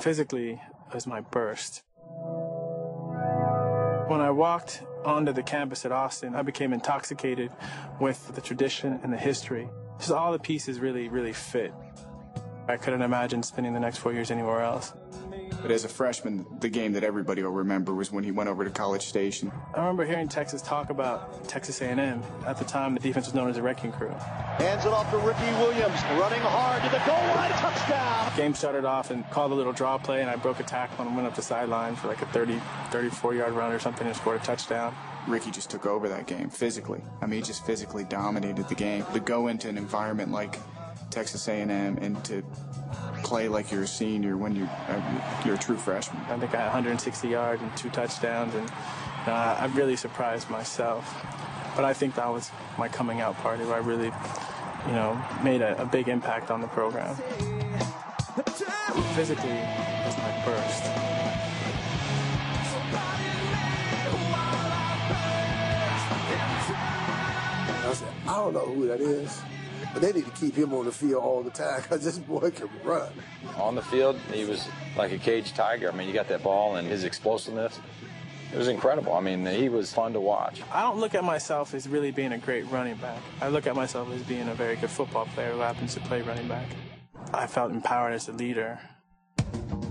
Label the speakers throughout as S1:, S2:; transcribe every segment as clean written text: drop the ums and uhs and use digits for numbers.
S1: Physically, it was my burst. When I walked onto the campus at Austin, I became intoxicated with the tradition and the history. Just all the pieces really, really fit. I couldn't imagine spending the next 4 years anywhere else.
S2: But as a freshman, the game that everybody will remember was when he went over to College Station.
S1: I remember hearing Texas talk about Texas A&M. At the time, the defense was known as a wrecking crew.
S3: Hands it off to Ricky Williams, running hard to the goal line, touchdown!
S1: The game started off and called a little draw play, and I broke a tackle and went up the sideline for like a 34-yard run or something and scored a touchdown.
S2: Ricky just took over that game physically. I mean, he just physically dominated the game. To go into an environment like Texas A&M and to play like you're a senior when you're a true freshman.
S1: I think I had 160 yards and 2 touchdowns, and I really surprised myself. But I think that was my coming out party where I really, made a big impact on the program. Physically, it was my burst.
S4: I don't know who that is, but they need to keep him on the field all the time because this boy can run.
S5: On the field, he was like a caged tiger. I mean, you got that ball and his explosiveness. It was incredible. I mean, he was fun to watch.
S1: I don't look at myself as really being a great running back. I look at myself as being a very good football player who happens to play running back. I felt empowered as a leader.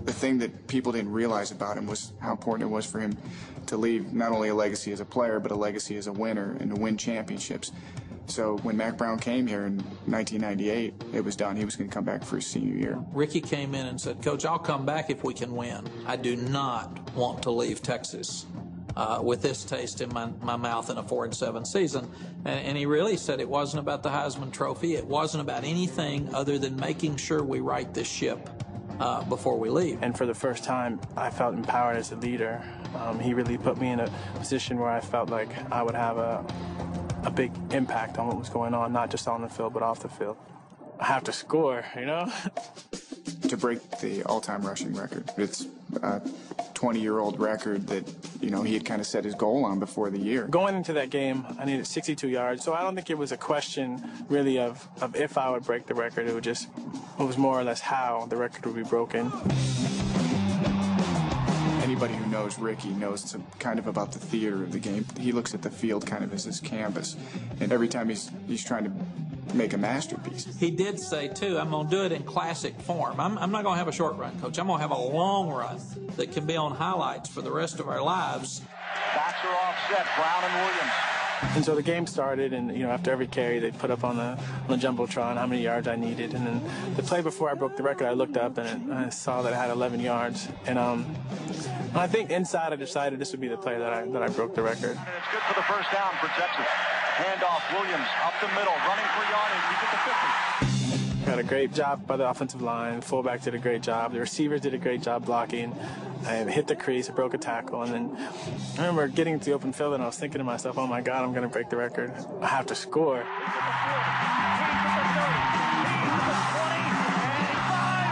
S2: The thing that people didn't realize about him was how important it was for him to leave not only a legacy as a player, but a legacy as a winner and to win championships. So when Mack Brown came here in 1998, it was done. He was going to come back for his senior year.
S6: Ricky came in and said, "Coach, I'll come back if we can win. I do not want to leave Texas with this taste in my mouth in a 4-7 season." And he really said it wasn't about the Heisman Trophy. It wasn't about anything other than making sure we right this ship before we leave.
S1: And for the first time, I felt empowered as a leader. He really put me in a position where I felt like I would have a big impact on what was going on, not just on the field, but off the field. I have to score,
S2: To break the all-time rushing record. It's a 20-year-old record that, he had kind of set his goal on before the year.
S1: Going into that game, I needed 62 yards, so I don't think it was a question really of if I would break the record. It was more or less how the record would be broken.
S2: Anybody who knows Ricky knows kind of about the theater of the game. He looks at the field kind of as his canvas, and every time he's trying to make a masterpiece.
S6: He did say, too, I'm going to do it in classic form. I'm not going to have a short run, Coach. I'm going to have a long run that can be on highlights for the rest of our lives.
S3: Backs are offset, Brown and Williams.
S1: And so the game started, and after every carry, they'd put up on the Jumbotron how many yards I needed. And then the play before I broke the record, I looked up and I saw that I had 11 yards. And I think inside I decided this would be the play that I broke the record.
S3: And it's good for the first down for Texas. Handoff, Williams up the middle, running for yardage. He's at the 50.
S1: Got a great job by the offensive line. Fullback did a great job. The receivers did a great job blocking. I hit the crease, I broke a tackle, and then I remember getting to the open field and I was thinking to myself, oh my God, I'm going to break the record. I have to score.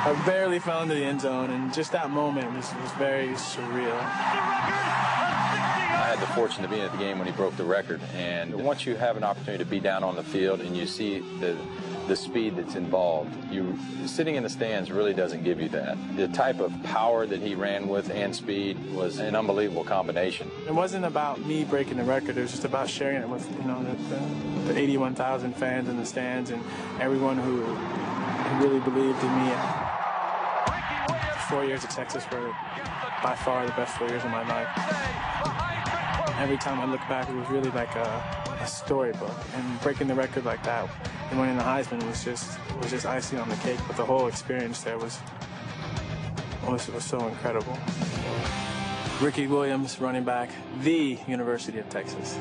S1: I barely fell into the end zone, and just that moment was very surreal.
S5: I had the fortune to be at the game when he broke the record, and once you have an opportunity to be down on the field and you see the speed that's involved, sitting in the stands really doesn't give you that. The type of power that he ran with and speed was an unbelievable combination.
S1: It wasn't about me breaking the record. It was just about sharing it with the 81,000 fans in the stands and everyone who really believed in me. 4 years at Texas were by far the best 4 years of my life. Every time I look back, it was really like a storybook, and breaking the record like that and winning the Heisman was just icing on the cake. But the whole experience there was so incredible. Ricky Williams, running back, the University of Texas.